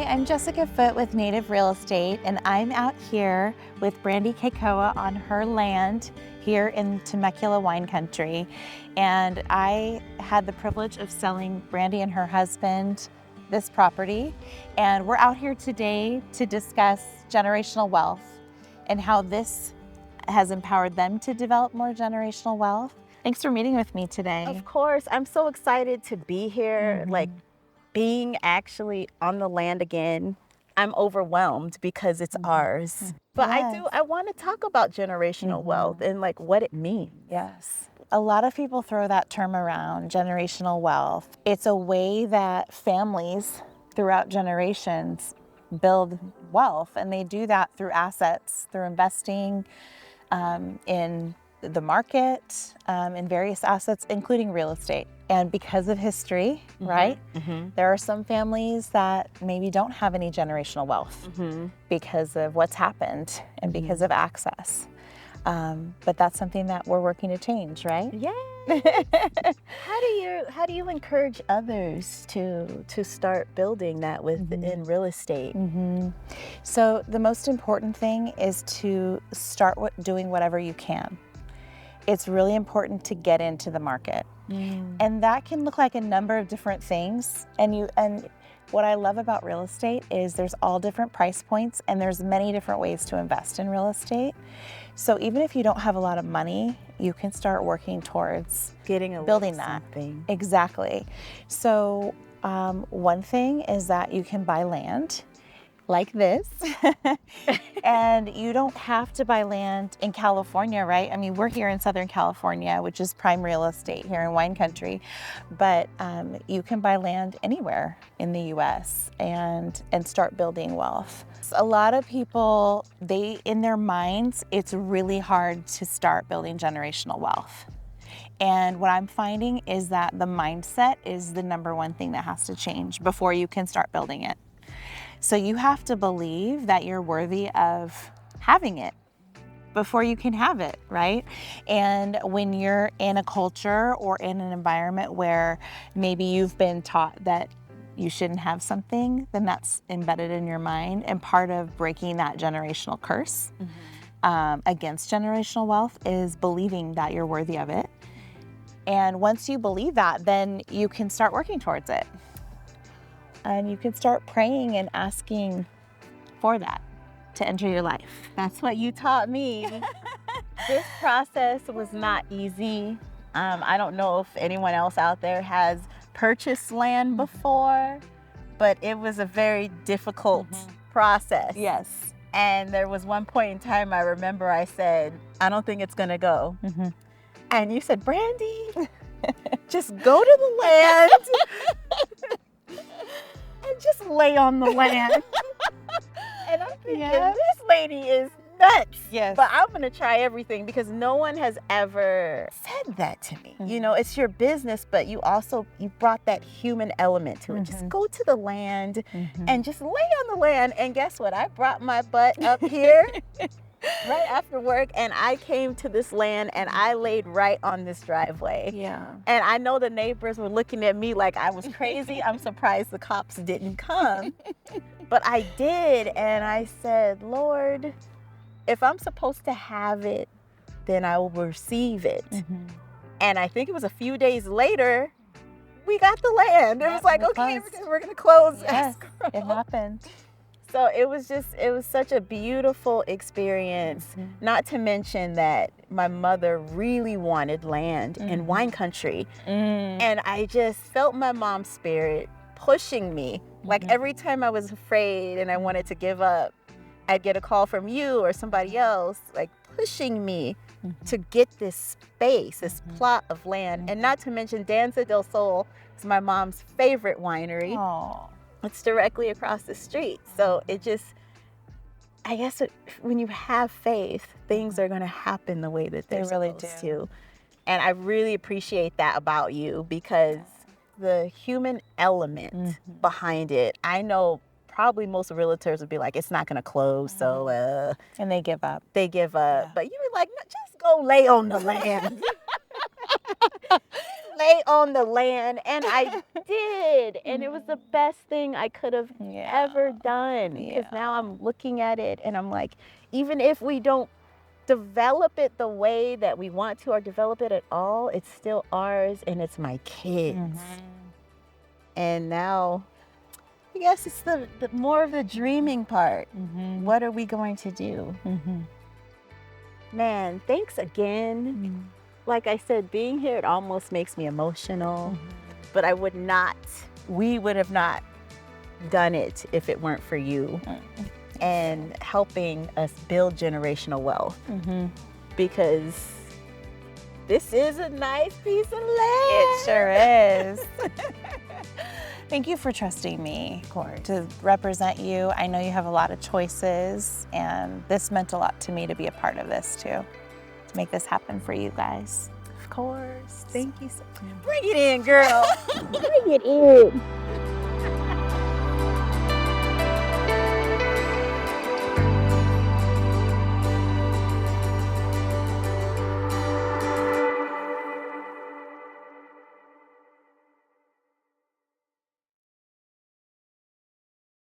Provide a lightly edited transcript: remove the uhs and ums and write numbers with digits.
I'm Jessica Foote with Native Real Estate, and I'm out here with Brandie Kekoa on her land here in Temecula Wine Country. And I had the privilege of selling Brandie and her husband this property. And we're out here today to discuss generational wealth and how this has empowered them to develop more generational wealth. Thanks for meeting with me today. Of course, I'm so excited to be here. Like being actually on the land again, I'm overwhelmed because it's ours. But Yes. I want to talk about generational wealth and like what it means. Yes. A lot of people throw that term around, generational wealth. It's a way that families throughout generations build wealth, and they do that through assets, through investing in the market, in various assets, including real estate. And because of history, right? There are some families that maybe don't have any generational wealth because of what's happened and because of access. But that's something that we're working to change, right? Yeah. How do you encourage others to start building that within real estate? So the most important thing is to start doing whatever you can. It's really important to get into the market. And that can look like a number of different things. And what I love about real estate is there's all different price points, and there's many different ways to invest in real estate. So even if you don't have a lot of money, you can start working towards building that. Something. Exactly. So one thing is that you can buy land like this. And you don't have to buy land in California, right? I mean, we're here in Southern California, which is prime real estate here in wine country, but you can buy land anywhere in the US and start building wealth. A lot of people, in their minds, it's really hard to start building generational wealth. And what I'm finding is that the mindset is the number one thing that has to change before you can start building it. So you have to believe that you're worthy of having it before you can have it, right? And when you're in a culture or in an environment where maybe you've been taught that you shouldn't have something, then that's embedded in your mind. And part of breaking that generational curse against generational wealth is believing that you're worthy of it. And once you believe that, then you can start working towards it. And you can start praying and asking for that to enter your life. That's what you taught me. This process was not easy. I don't know if anyone else out there has purchased land before, but it was a very difficult process. Yes. And there was one point in time I remember I said, I don't think it's gonna go. And you said, Brandie, just go to the land. And just lay on the land. And I'm thinking, this lady is nuts. Yes. But I'm going to try everything because no one has ever said that to me. You know, it's your business, but you brought that human element to it. Just go to the land and just lay on the land. And guess what? I brought my butt up here right after work, and I came to this land and I laid right on this driveway. Yeah. And I know the neighbors were looking at me like I was crazy. I'm surprised the cops didn't come. But I did, and I said, Lord, if I'm supposed to have it, then I will receive it. And I think it was a few days later, we got the land. It was like, okay, we're going to close. Yes, it happened. So it was such a beautiful experience, not to mention that my mother really wanted land in wine country. And I just felt my mom's spirit pushing me. Like every time I was afraid and I wanted to give up, I'd get a call from you or somebody else, like pushing me to get this space, this plot of land. And not to mention Danza del Sol is my mom's favorite winery. Aww. It's directly across the street. So it just, I guess when you have faith, things are going to happen the way that they're supposed to. And I really appreciate that about you because the human element behind it, I know probably most realtors would be like, it's not going to close. So, and they give up. They give up. But you were like, no, just go lay on the land. Lay stay on the land, and I did. And it was the best thing I could have ever done, because now I'm looking at it and I'm like, even if we don't develop it the way that we want to or develop it at all, it's still ours and it's my kids. And now, I guess it's the more of the dreaming part. What are we going to do? Man, thanks again. Like I said, being here, it almost makes me emotional, but we would have not done it if it weren't for you and helping us build generational wealth, because this is a nice piece of land. It sure is. Thank you for trusting me to represent you. I know you have a lot of choices, and this meant a lot to me to be a part of this too, to make this happen for you guys. Of course. Thank you so much. Bring it in, girl. Bring it in.